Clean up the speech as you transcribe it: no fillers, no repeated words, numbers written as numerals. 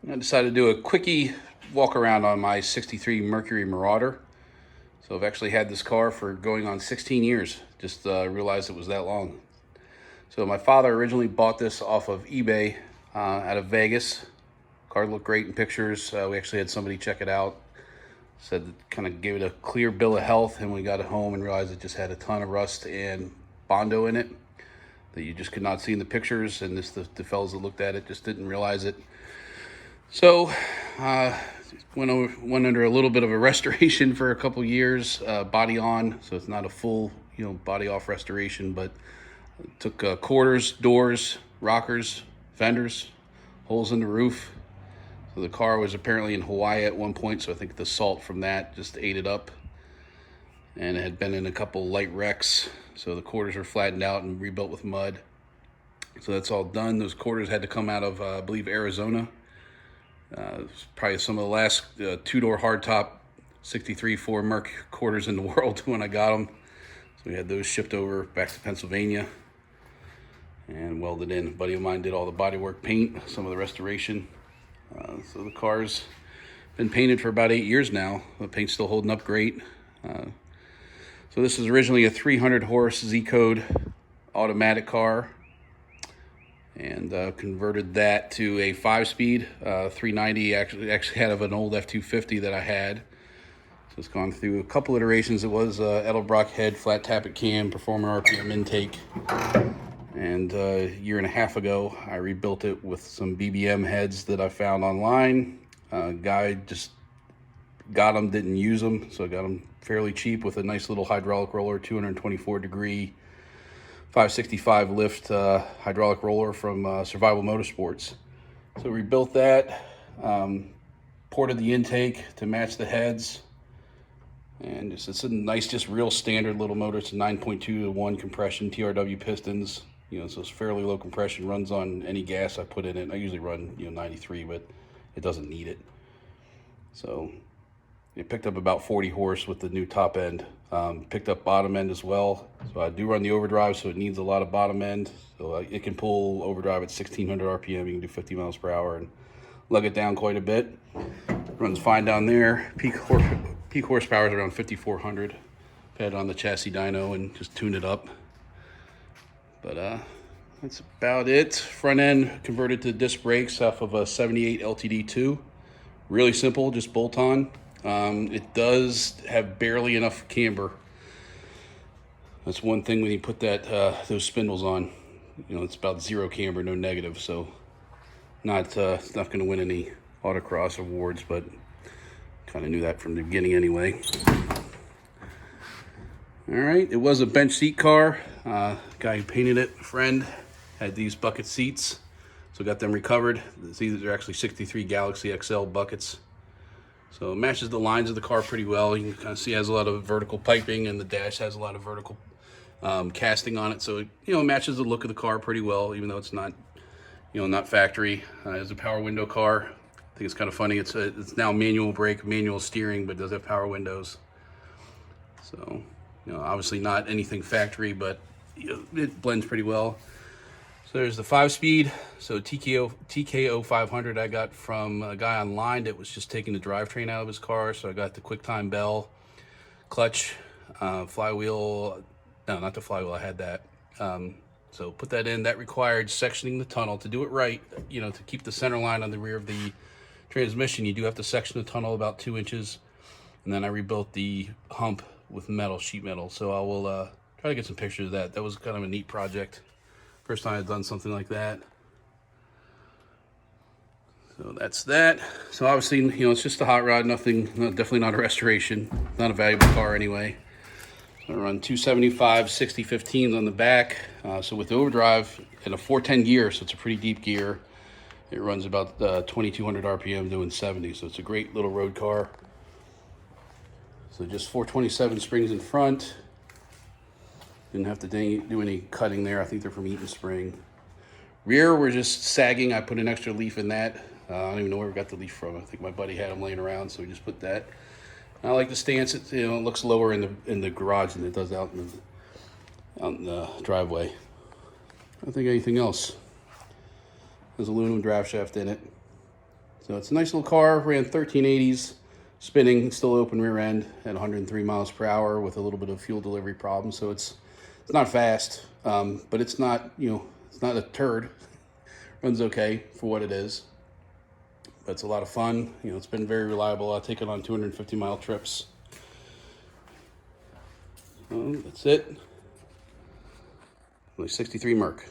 I decided to do a quickie walk around on my 63 Mercury Marauder. So I've actually had this car for going on 16 years. Just realized it was that long. So my father originally bought this off of eBay out of Vegas. Car looked great in pictures. We actually had somebody check it out. Said kind of gave it a clear bill of health, and we got it home and realized it just had a ton of rust and Bondo in it that you just could not see in the pictures, and the fellas that looked at it just didn't realize it. So went under a little bit of a restoration for a couple years, body on, so it's not a full body off restoration, but took quarters, doors, rockers, fenders, holes in the roof. So the car was apparently in Hawaii at one point, so I think the salt from that just ate it up. And it had been in a couple light wrecks, so the quarters were flattened out and rebuilt with mud. So that's all done. Those quarters had to come out of, I believe, Arizona. It's probably some of the last two-door hardtop 63 4 Merc quarters in the world when I got them. So we had those shipped over back to Pennsylvania and welded in. A buddy of mine did all the bodywork paint, some of the restoration. So the car's been painted for about 8 years now. The paint's still holding up great. So this is originally a 300 horse Z-Code automatic car, and converted that to a 5-speed 390, actually out of an old F-250 that I had. So it's gone through a couple iterations. It was Edelbrock head, flat tappet cam, Performer RPM intake. And a year and a half ago, I rebuilt it with some BBM heads that I found online. Guy just got them, didn't use them, so I got them fairly cheap with a nice little hydraulic roller, 224 degree, 565 lift hydraulic roller from Survival Motorsports. So rebuilt that, ported the intake to match the heads, and it's a nice, just real standard little motor. It's a 9.2 to 1 compression, TRW pistons. So it's fairly low compression, runs on any gas I put in it. I usually run 93, but it doesn't need it. So it picked up about 40 horse with the new top end. Picked up bottom end as well. So I do run the overdrive, so it needs a lot of bottom end. So it can pull overdrive at 1600 RPM. You can do 50 miles per hour and lug it down quite a bit. Runs fine down there. Peak horsepower is around 5400. Had it on the chassis dyno and just tune it up. But that's about it. Front end converted to disc brakes off of a 78 LTD2. Really simple, just bolt on. It does have barely enough camber. That's one thing when you put those spindles on. It's about zero camber, no negative. So not going to win any autocross awards, but kind of knew that from the beginning anyway. All right, it was a bench seat car. Guy who painted it, a friend, had these bucket seats, so got them recovered. These are actually 63 Galaxy XL buckets. So it matches the lines of the car pretty well. You can kind of see it has a lot of vertical piping, and the dash has a lot of vertical casting on it. So it matches the look of the car pretty well, even though it's not, not factory. It's a power window car. I think it's kind of funny. It's now manual brake, manual steering, but it does have power windows. So obviously not anything factory, but it blends pretty well. So there's the 5-speed. So TKO 500 I got from a guy online that was just taking the drivetrain out of his car. So I got the QuickTime bell, clutch, flywheel. No, not the flywheel. I had that. So put that in. That required sectioning the tunnel to do it right. To keep the center line on the rear of the transmission, you do have to section the tunnel about 2 inches. And then I rebuilt the hump with metal, sheet metal. So I will try to get some pictures of that. That was kind of a neat project. First time I've done something like that. So that's that. So obviously, it's just a hot rod, definitely not a restoration, not a valuable car anyway. So I run 275 60-15s on the back. So with the overdrive and a 410 gear, so it's a pretty deep gear, it runs about 2200 RPM doing 70. So it's a great little road car. So just 427 springs in front. Didn't have to do any cutting there. I think they're from Eaton Spring. Rear, we're just sagging. I put an extra leaf in that. I don't even know where we got the leaf from. I think my buddy had them laying around, so we just put that. I like the stance. It looks lower in the garage than it does out in the driveway. I don't think anything else. There's aluminum drive shaft in it. So it's a nice little car. Ran 1380s, spinning, still open rear end at 103 miles per hour with a little bit of fuel delivery problem. So it's not fast, but it's not, it's not a turd. Runs okay for what it is. But it's a lot of fun. It's been very reliable. I take it on 250-mile trips. That's it. Only 63 Merc.